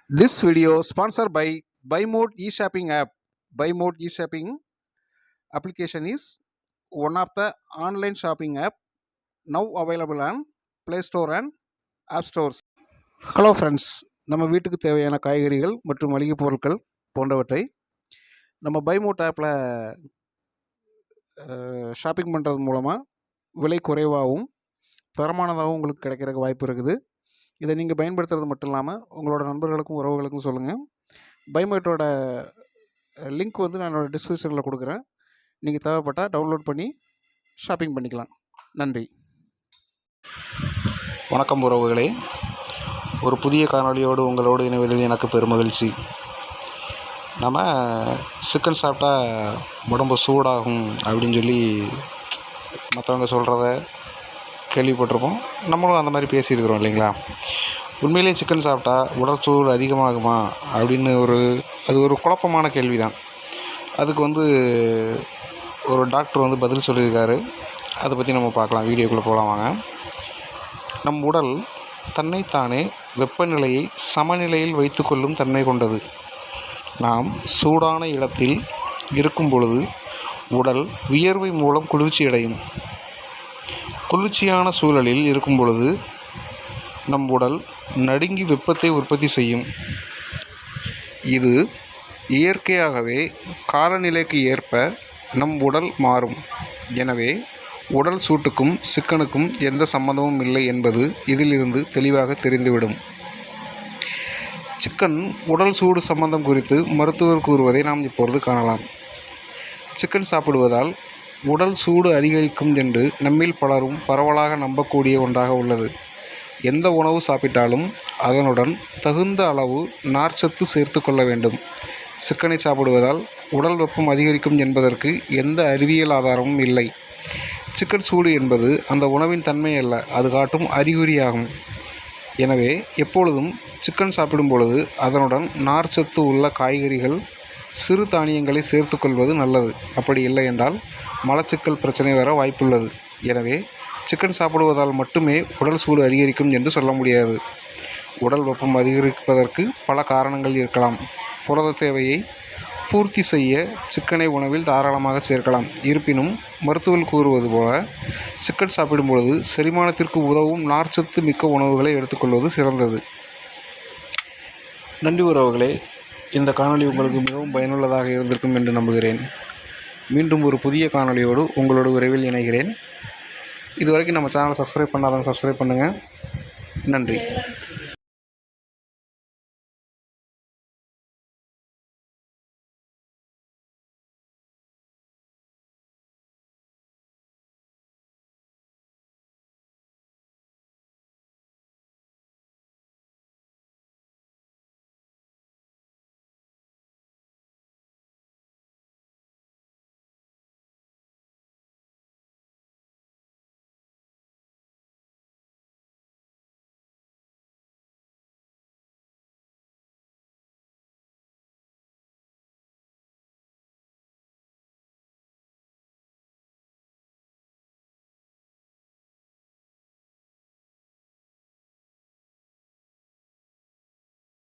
This video sponsored by BuyMode e-shopping app. BuyMode e-shopping application is one of the online shopping app now available on Play Store and App Stores. Hello friends, நம்ம வீட்டுக்கு தேவையான காய்கறிகள் மற்றும் மளிகை பொருட்கள் போன்றவற்றை நம்ம பைமோட் ஆப்பில் ஷாப்பிங் பண்ணுறது மூலமாக விலை குறைவாகவும் தரமானதாகவும் உங்களுக்கு கிடைக்கிறதுக்கு வாய்ப்பு இருக்குது. இதை நீங்கள் பயன்படுத்துறது மட்டும் இல்லாமல் உங்களோட நண்பர்களுக்கும் உறவுகளுக்கும் சொல்லுங்கள். பைமோட்டோட லிங்க் வந்து நான் என்னோடய டிஸ்கிரிப்ஷனில் கொடுக்குறேன். நீங்கள் தேவைப்பட்டால் டவுன்லோட் பண்ணி ஷாப்பிங் பண்ணிக்கலாம். நன்றி. வணக்கம் உறவுகளே, ஒரு புதிய காணொலியோடு உங்களோடு இணைவதில் எனக்கு பெருமகிழ்ச்சி. நம்ம சிக்கன் சாப்பிட்டா உடம்பு சூடாகும் அப்படின்னு சொல்லி மற்றவங்க சொல்கிறத கேள்விப்பட்டிருப்போம். நம்மளும் அந்த மாதிரி பேசியிருக்கிறோம் இல்லைங்களா? உண்மையிலே சிக்கன் சாப்பிட்டா உடல் சூடு அதிகமாகுமா அப்படின்னு அது ஒரு குழப்பமான கேள்வி தான். அதுக்கு ஒரு டாக்டர் பதில் சொல்லியிருக்காரு. அதை பற்றி நம்ம பார்க்கலாம். வீடியோக்குள்ளே போகலாம் வாங்க. நம் உடல் தன்னைத்தானே வெப்பநிலையை சமநிலையில் வைத்து கொள்ளும் தன்மை கொண்டது. நாம் சூடான இடத்தில் இருக்கும் பொழுது உடல் வியர்வை மூலம் குளிர்ச்சி அடையும். குளிர்ச்சியான சூழலில் இருக்கும் பொழுது நம் உடல் நடுங்கி வெப்பத்தை உற்பத்தி செய்யும். இது இயற்கையாகவே காலநிலைக்கு ஏற்ப நம் உடல் மாறும். எனவே உடல் சூட்டுக்கும் சிக்கனுக்கும் எந்த சம்பந்தமும் இல்லை என்பது இதிலிருந்து தெளிவாக தெரிந்துவிடும். சிக்கன் உடல் சூடு சம்பந்தம் குறித்து மருத்துவர் கூறுவதை நாம் இப்பொழுது காணலாம். சிக்கன் சாப்பிடுவதால் உடல் சூடு அதிகரிக்கும் என்று நம்மில் பலரும் பரவலாக நம்பக்கூடிய ஒன்றாக உள்ளது. எந்த உணவு சாப்பிட்டாலும் அதனுடன் தகுந்த அளவு நார்ச்சத்து சேர்த்து கொள்ள வேண்டும். சிக்கனை சாப்பிடுவதால் உடல் வெப்பம் அதிகரிக்கும் என்பதற்கு எந்த அறிவியல் ஆதாரமும் இல்லை. சிக்கன் சூடு என்பது அந்த உணவின் தன்மை அல்ல, அது காட்டும் அறிகுறியாகும். எனவே எப்பொழுதும் சிக்கன் சாப்பிடும் பொழுது அதனுடன் நார்ச்சத்து உள்ள காய்கறிகள், சிறு தானியங்களை சேர்த்து கொள்வது நல்லது. அப்படி இல்லை என்றால் மலச்சிக்கல் பிரச்சனை வர வாய்ப்புள்ளது. எனவே சிக்கன் சாப்பிடுவதால் மட்டுமே உடல் சூடு அதிகரிக்கும் என்று சொல்ல முடியாது. உடல் வெப்பம் அதிகரிப்பதற்கு பல காரணங்கள் இருக்கலாம். புரத தேவையை பூர்த்தி செய்ய சிக்கனை உணவில் தாராளமாக சேர்க்கலாம். இருப்பினும் மருத்துவர்கள் கூறுவது போல சிக்கன் சாப்பிடும் பொழுது செரிமானத்திற்கு உதவும் நார்ச்சத்து மிக்க உணவுகளை எடுத்துக்கொள்வது சிறந்தது. நன்றி உறவுகளே, இந்த காணொளி உங்களுக்கு மிகவும் பயனுள்ளதாக இருந்திருக்கும் என்று நம்புகிறேன். மீண்டும் ஒரு புதிய காணொளியோடு உங்களோடு விரைவில் இணைகிறேன். இதுவரைக்கும் நம்ம சேனலை சப்ஸ்கிரைப் பண்ணாதவங்க சப்ஸ்கிரைப் பண்ணுங்கள். நன்றி.